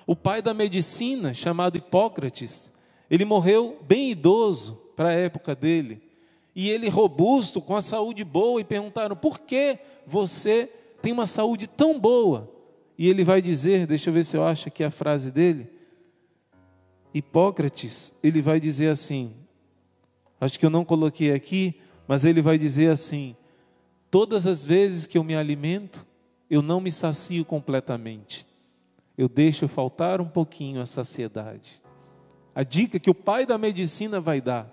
O pai da medicina, chamado Hipócrates, ele morreu bem idoso para a época dele. E ele robusto, com a saúde boa, e perguntaram: por que você tem uma saúde tão boa? E ele vai dizer, deixa eu ver se eu acho aqui a frase dele. Hipócrates, ele vai dizer assim, acho que eu não coloquei aqui, mas ele vai dizer assim: todas as vezes que eu me alimento, eu não me sacio completamente. Eu deixo faltar um pouquinho a saciedade. A dica que o pai da medicina vai dar,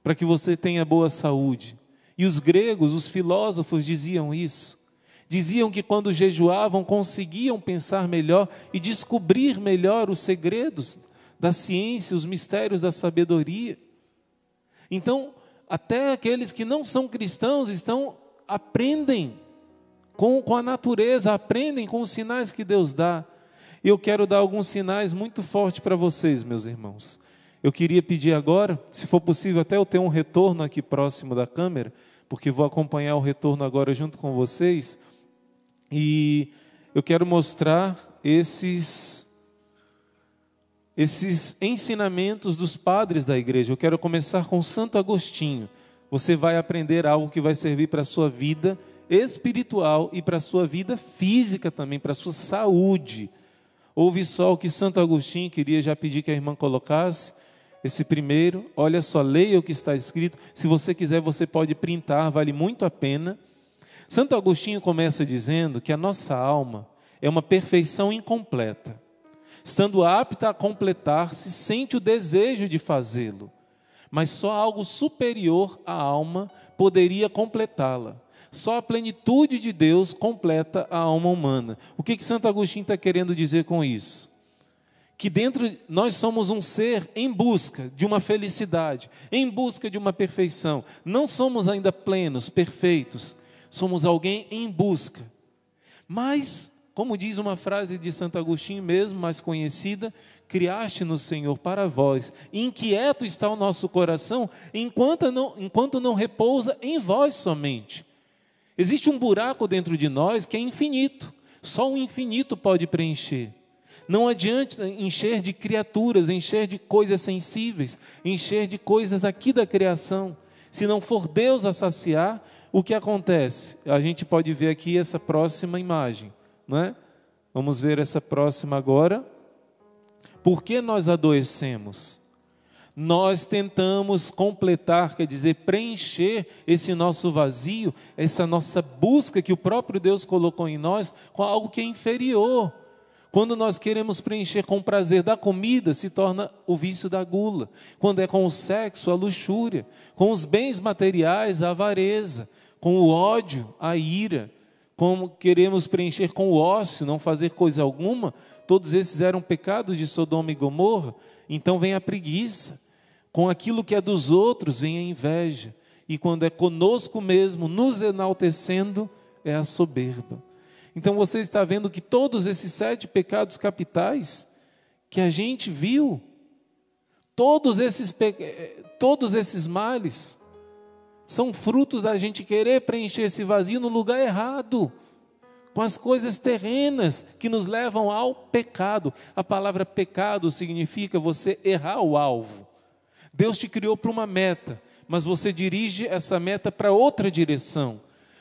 para que você tenha boa saúde. E os gregos, os filósofos diziam isso. Diziam que quando jejuavam, conseguiam pensar melhor e descobrir melhor os segredos da ciência, os mistérios da sabedoria. Então, até aqueles que não são cristãos aprendem com a natureza, aprendem com os sinais que Deus dá. E eu quero dar alguns sinais muito fortes para vocês, meus irmãos. Eu queria pedir agora, se for possível, até eu ter um retorno aqui próximo da câmera, porque vou acompanhar o retorno agora junto com vocês. E eu quero mostrar esses ensinamentos dos padres da igreja. Eu quero começar com Santo Agostinho. Você vai aprender algo que vai servir para a sua vida espiritual e para a sua vida física também, para a sua saúde. Ouve só o que Santo Agostinho, queria já pedir que a irmã colocasse. Esse primeiro, olha só, leia o que está escrito. Se você quiser, você pode printar, vale muito a pena. Santo Agostinho começa dizendo que a nossa alma é uma perfeição incompleta. Estando apta a completar-se, sente o desejo de fazê-lo. Mas só algo superior à alma poderia completá-la. Só a plenitude de Deus completa a alma humana. O que Santo Agostinho está querendo dizer com isso? Que nós somos um ser em busca de uma felicidade, em busca de uma perfeição. Não somos ainda plenos, perfeitos. Somos alguém em busca. Mas, como diz uma frase de Santo Agostinho mesmo, mais conhecida: criaste-nos, Senhor, para vós. Inquieto está o nosso coração, enquanto não repousa em vós somente. Existe um buraco dentro de nós que é infinito. Só o infinito pode preencher. Não adianta encher de criaturas, encher de coisas sensíveis, encher de coisas aqui da criação. Se não for Deus a saciar, o que acontece? A gente pode ver aqui essa próxima imagem, não é? Vamos ver essa próxima agora. Por que nós adoecemos? Nós tentamos completar, quer dizer, preencher esse nosso vazio, essa nossa busca que o próprio Deus colocou em nós, com algo que é inferior. Quando nós queremos preencher com o prazer da comida, se torna o vício da gula. Quando é com o sexo, a luxúria. Com os bens materiais, a avareza. Com o ódio, a ira. Como queremos preencher com o ócio, não fazer coisa alguma, todos esses eram pecados de Sodoma e Gomorra. Então vem a preguiça. Com aquilo que é dos outros, vem a inveja. E quando é conosco mesmo, nos enaltecendo, é a soberba. Então você está vendo que todos esses 7 pecados capitais que a gente viu, todos esses males, são frutos da gente querer preencher esse vazio no lugar errado, com as coisas terrenas que nos levam ao pecado. A palavra pecado significa você errar o alvo. Deus te criou para uma meta, mas você dirige essa meta para outra direção.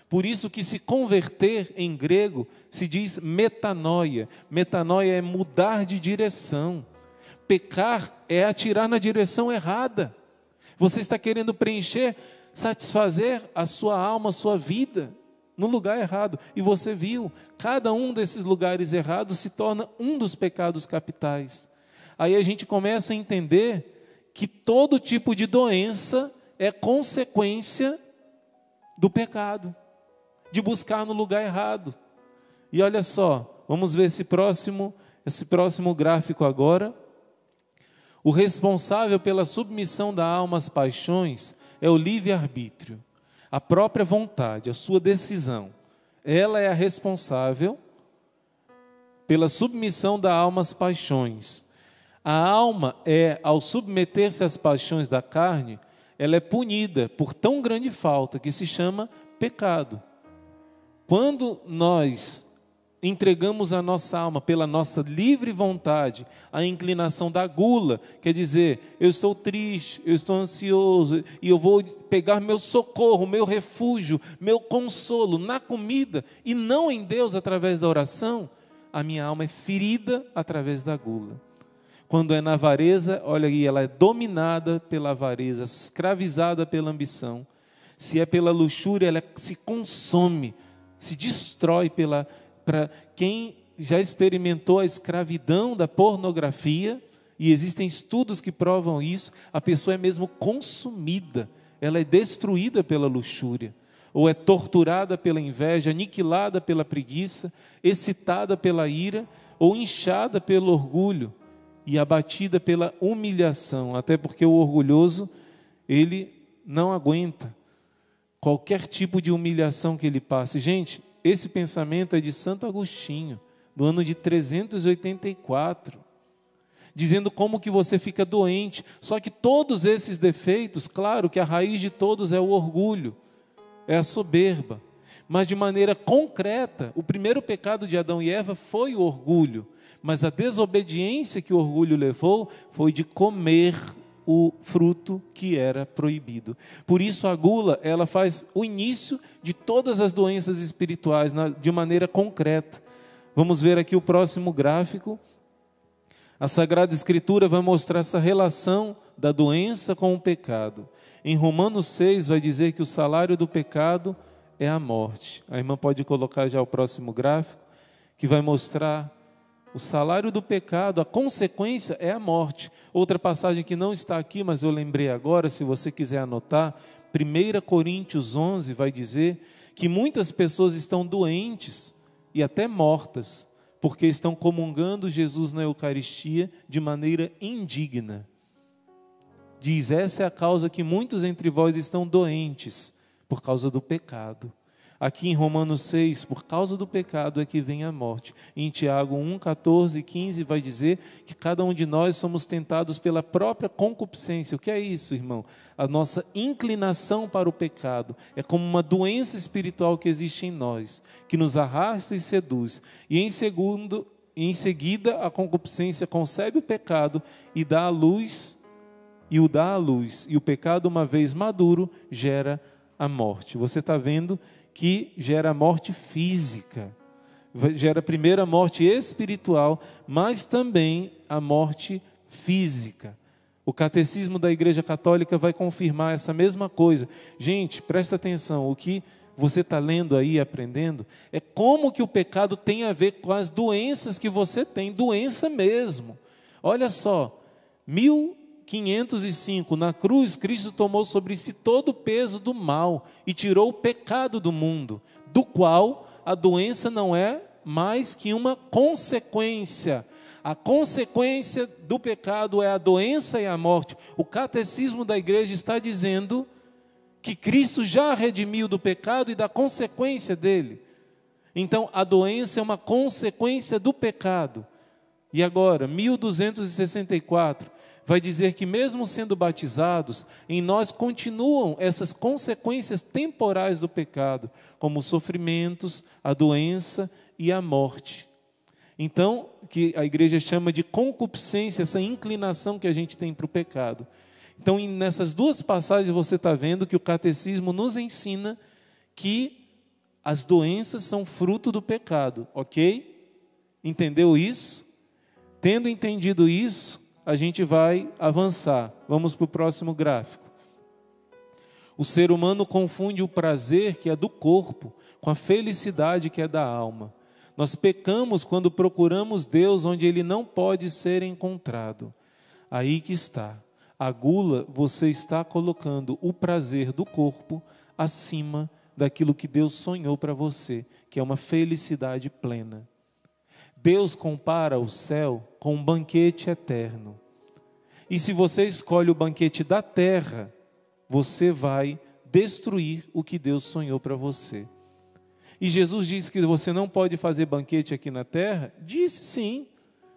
Por isso que se converter em grego se diz metanoia. Metanoia é mudar de direção. Pecar é atirar na direção errada. Você está querendo preencher, satisfazer a sua alma, a sua vida, no lugar errado. E você viu, cada um desses lugares errados se torna um dos pecados capitais. Aí a gente começa a entender que todo tipo de doença é consequência do pecado, de buscar no lugar errado. E olha só, vamos ver esse próximo gráfico agora. O responsável pela submissão da alma às paixões é o livre-arbítrio, a própria vontade, a sua decisão. Ela é a responsável pela submissão da alma às paixões. A alma ao submeter-se às paixões da carne, ela é punida por tão grande falta que se chama pecado. Quando nós entregamos a nossa alma pela nossa livre vontade à inclinação da gula, quer dizer, eu estou triste, eu estou ansioso, e eu vou pegar meu socorro, meu refúgio, meu consolo na comida, e não em Deus através da oração, a minha alma é ferida através da gula. Quando é na avareza, olha aí, ela é dominada pela avareza, escravizada pela ambição. Se é pela luxúria, ela se consome, se destrói para quem já experimentou a escravidão da pornografia, e existem estudos que provam isso, a pessoa é mesmo consumida, ela é destruída pela luxúria, ou é torturada pela inveja, aniquilada pela preguiça, excitada pela ira, ou inchada pelo orgulho, e abatida pela humilhação, até porque o orgulhoso, ele não aguenta qualquer tipo de humilhação que ele passe. Gente, esse pensamento é de Santo Agostinho, do ano de 384, dizendo como que você fica doente. Só que todos esses defeitos, claro que a raiz de todos é o orgulho, é a soberba, mas de maneira concreta, o primeiro pecado de Adão e Eva foi o orgulho, mas a desobediência que o orgulho levou foi de comer o fruto que era proibido. Por isso a gula, ela faz o início de todas as doenças espirituais de maneira concreta. Vamos ver aqui o próximo gráfico. A Sagrada Escritura vai mostrar essa relação da doença com o pecado. Em Romanos 6 vai dizer que o salário do pecado é a morte. A irmã pode colocar já o próximo gráfico, que vai mostrar o salário do pecado, a consequência é a morte. Outra passagem que não está aqui, mas eu lembrei agora, se você quiser anotar, 1 Coríntios 11 vai dizer que muitas pessoas estão doentes e até mortas, porque estão comungando Jesus na Eucaristia de maneira indigna. Diz, essa é a causa que muitos entre vós estão doentes, por causa do pecado. Aqui em Romanos 6, por causa do pecado é que vem a morte. Em Tiago 1, 14 e 15 vai dizer que cada um de nós somos tentados pela própria concupiscência. O que é isso, irmão? A nossa inclinação para o pecado. É como uma doença espiritual que existe em nós, que nos arrasta e seduz. E em seguida a concupiscência concebe o pecado e dá à luz, e o dá à luz. E o pecado, uma vez maduro, gera a morte. Você está vendo que gera a morte física, gera primeiro a morte espiritual, mas também a morte física. O Catecismo da Igreja Católica vai confirmar essa mesma coisa. Gente, presta atenção, o que você está lendo aí, aprendendo, é como que o pecado tem a ver com as doenças que você tem, doença mesmo. Olha só, 1505, na cruz, Cristo tomou sobre si todo o peso do mal e tirou o pecado do mundo, do qual a doença não é mais que uma consequência. A consequência do pecado é a doença e a morte. O Catecismo da Igreja está dizendo que Cristo já redimiu do pecado e da consequência dele. Então, a doença é uma consequência do pecado. E agora, 1264, vai dizer que mesmo sendo batizados, em nós continuam essas consequências temporais do pecado, como os sofrimentos, a doença e a morte. Então, que a igreja chama de concupiscência, essa inclinação que a gente tem para o pecado. Então, nessas duas passagens você está vendo que o catecismo nos ensina que as doenças são fruto do pecado, ok? Entendeu isso? Tendo entendido isso, a gente vai avançar. Vamos para o próximo gráfico. O ser humano confunde o prazer que é do corpo com a felicidade que é da alma. Nós pecamos quando procuramos Deus onde Ele não pode ser encontrado. Aí que está. A gula, você está colocando o prazer do corpo acima daquilo que Deus sonhou para você, que é uma felicidade plena. Deus compara o céu com um banquete eterno. E se você escolhe o banquete da terra, você vai destruir o que Deus sonhou para você. E Jesus disse que você não pode fazer banquete aqui na terra? Disse sim,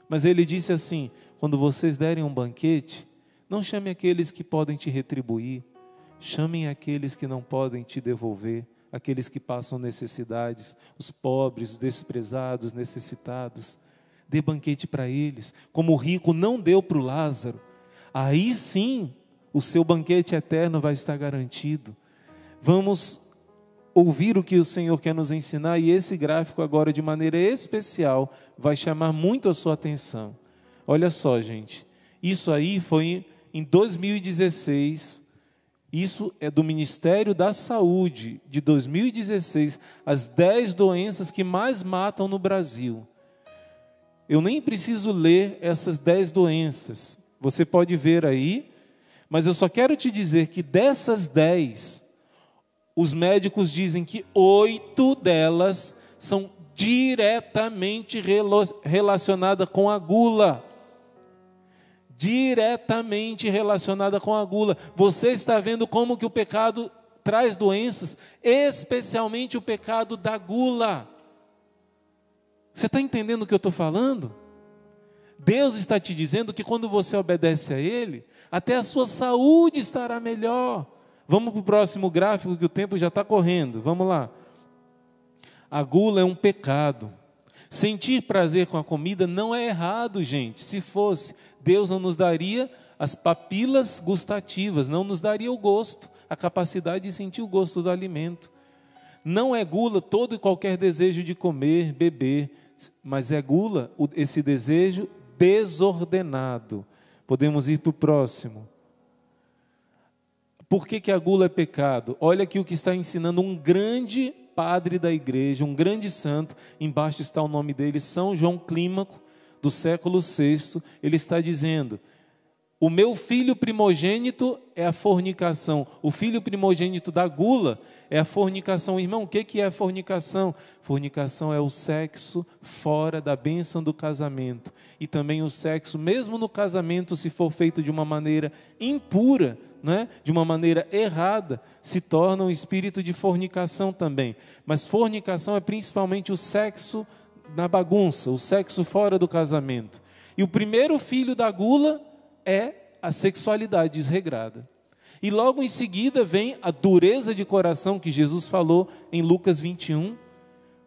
mas Ele disse assim, quando vocês derem um banquete, não chame aqueles que podem te retribuir, chamem aqueles que não podem te devolver aqueles que passam necessidades, os pobres, os desprezados, necessitados. Dê banquete para eles, como o rico não deu para o Lázaro. Aí sim, o seu banquete eterno vai estar garantido. Vamos ouvir o que o Senhor quer nos ensinar, e esse gráfico agora, de maneira especial, vai chamar muito a sua atenção. Olha só, gente, isso aí foi em 2016, isso é do Ministério da Saúde, de 2016, as 10 doenças que mais matam no Brasil. Eu nem preciso ler essas 10 doenças, você pode ver aí, mas eu só quero te dizer que dessas 10, os médicos dizem que 8 delas são diretamente relacionadas com a gula. Diretamente relacionada com a gula. Você está vendo como que o pecado traz doenças, especialmente o pecado da gula. Você está entendendo o que eu estou falando? Deus está te dizendo que quando você obedece a Ele, até a sua saúde estará melhor. Vamos para o próximo gráfico, que o tempo já está correndo. Vamos lá. A gula é um pecado. Sentir prazer com a comida não é errado, gente. Se fosse, Deus não nos daria as papilas gustativas, não nos daria o gosto, a capacidade de sentir o gosto do alimento. Não é gula todo e qualquer desejo de comer, beber, mas é gula esse desejo desordenado. Podemos ir para o próximo. Por que a gula é pecado? Olha aqui o que está ensinando um grande padre da igreja, um grande santo, embaixo está o nome dele, São João Clímaco, do século VI. Ele está dizendo: o meu filho primogênito é a fornicação. O filho primogênito da gula é a fornicação. Irmão, o que é a fornicação? Fornicação é o sexo fora da bênção do casamento. E também o sexo, mesmo no casamento, se for feito de uma maneira impura, né? De uma maneira errada, se torna um espírito de fornicação também. Mas fornicação é principalmente o sexo na bagunça, o sexo fora do casamento. E o primeiro filho da gula é a sexualidade desregrada. E logo em seguida vem a dureza de coração que Jesus falou em Lucas 21.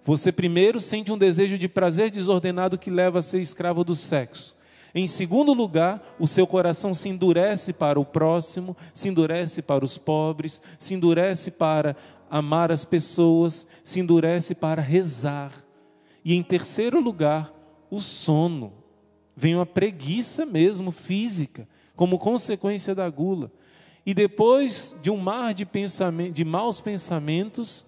Você primeiro sente um desejo de prazer desordenado que leva a ser escravo do sexo. Em segundo lugar, o seu coração se endurece para o próximo, se endurece para os pobres, se endurece para amar as pessoas, se endurece para rezar. E em terceiro lugar, o sono. Vem uma preguiça mesmo física, como consequência da gula. E depois de um mar de maus pensamentos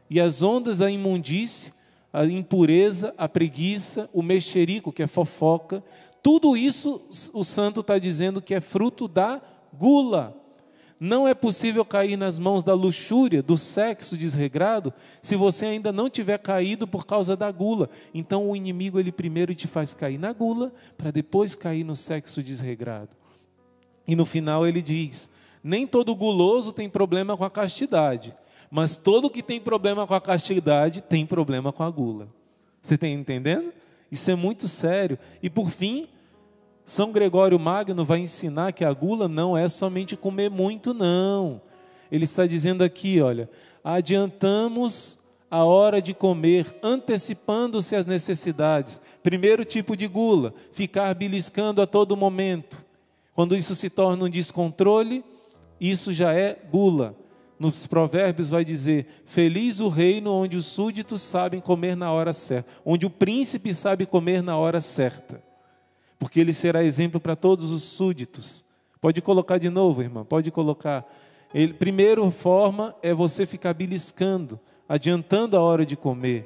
e as ondas da imundície, a impureza, a preguiça, o mexerico, que é fofoca, tudo isso o santo está dizendo que é fruto da gula. Não é possível cair nas mãos da luxúria, do sexo desregrado, se você ainda não tiver caído por causa da gula. Então o inimigo, ele primeiro te faz cair na gula, para depois cair no sexo desregrado. E no final ele diz: nem todo guloso tem problema com a castidade, mas todo que tem problema com a castidade tem problema com a gula. Você está entendendo? Isso é muito sério. E por fim, São Gregório Magno vai ensinar que a gula não é somente comer muito, não. Ele está dizendo aqui, olha, adiantamos a hora de comer, antecipando-se às necessidades. Primeiro tipo de gula, ficar beliscando a todo momento. Quando isso se torna um descontrole, isso já é gula. Nos Provérbios vai dizer: feliz o reino onde os súditos sabem comer na hora certa, onde o príncipe sabe comer na hora certa, porque ele será exemplo para todos os súditos. Pode colocar de novo, irmã, pode colocar. Primeira forma é você ficar beliscando, adiantando a hora de comer,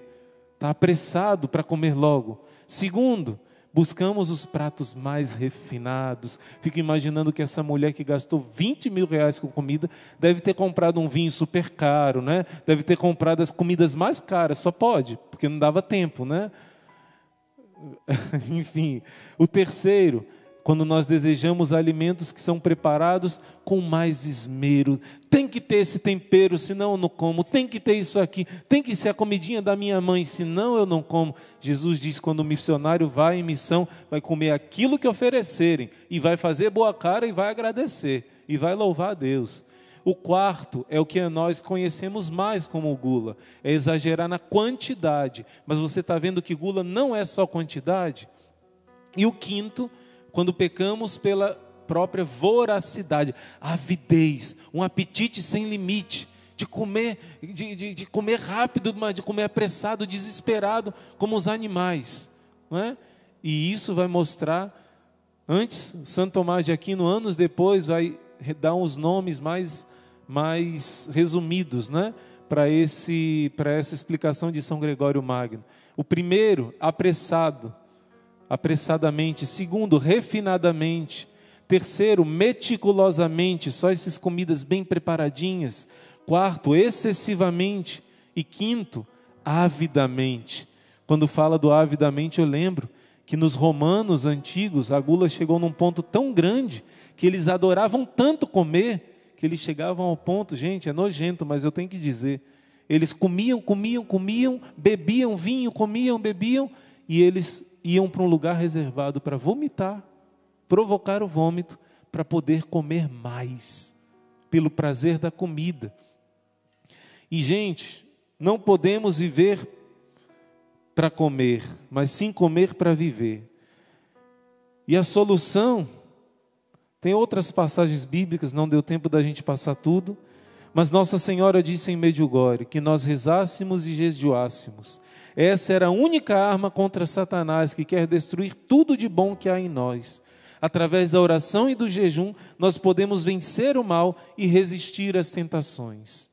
está apressado para comer logo. Segundo, buscamos os pratos mais refinados. Fico imaginando que essa mulher que gastou 20 mil reais com comida deve ter comprado um vinho super caro, né? Deve ter comprado as comidas mais caras, só pode, porque não dava tempo, né? Enfim, o terceiro, quando nós desejamos alimentos que são preparados com mais esmero, tem que ter esse tempero, senão eu não como, tem que ter isso aqui, tem que ser a comidinha da minha mãe, senão eu não como. Jesus diz: quando o missionário vai em missão, vai comer aquilo que oferecerem, e vai fazer boa cara e vai agradecer, e vai louvar a Deus. O quarto é o que nós conhecemos mais como gula, é exagerar na quantidade. Mas você está vendo que gula não é só quantidade? E o quinto, quando pecamos pela própria voracidade, avidez, um apetite sem limite, de comer rápido, mas de comer apressado, desesperado, como os animais, não é? E isso vai mostrar, antes, Santo Tomás de Aquino, anos depois, vai dar uns nomes mais resumidos, né? Para essa explicação de São Gregório Magno. O primeiro, apressadamente. Segundo, refinadamente. Terceiro, meticulosamente, só essas comidas bem preparadinhas. Quarto, excessivamente. E quinto, avidamente. Quando fala do avidamente, eu lembro que nos romanos antigos, a gula chegou num ponto tão grande, que eles adoravam tanto comer, que eles chegavam ao ponto, gente, é nojento, mas eu tenho que dizer, eles comiam, bebiam vinho, comiam, bebiam, e eles iam para um lugar reservado para vomitar, provocar o vômito, para poder comer mais, pelo prazer da comida. E, gente, não podemos viver para comer, mas sim comer para viver. E a solução, tem outras passagens bíblicas, não deu tempo da gente passar tudo, mas Nossa Senhora disse em Medjugorje que nós rezássemos e jejuássemos. Essa era a única arma contra Satanás, que quer destruir tudo de bom que há em nós. Através da oração e do jejum, nós podemos vencer o mal e resistir às tentações.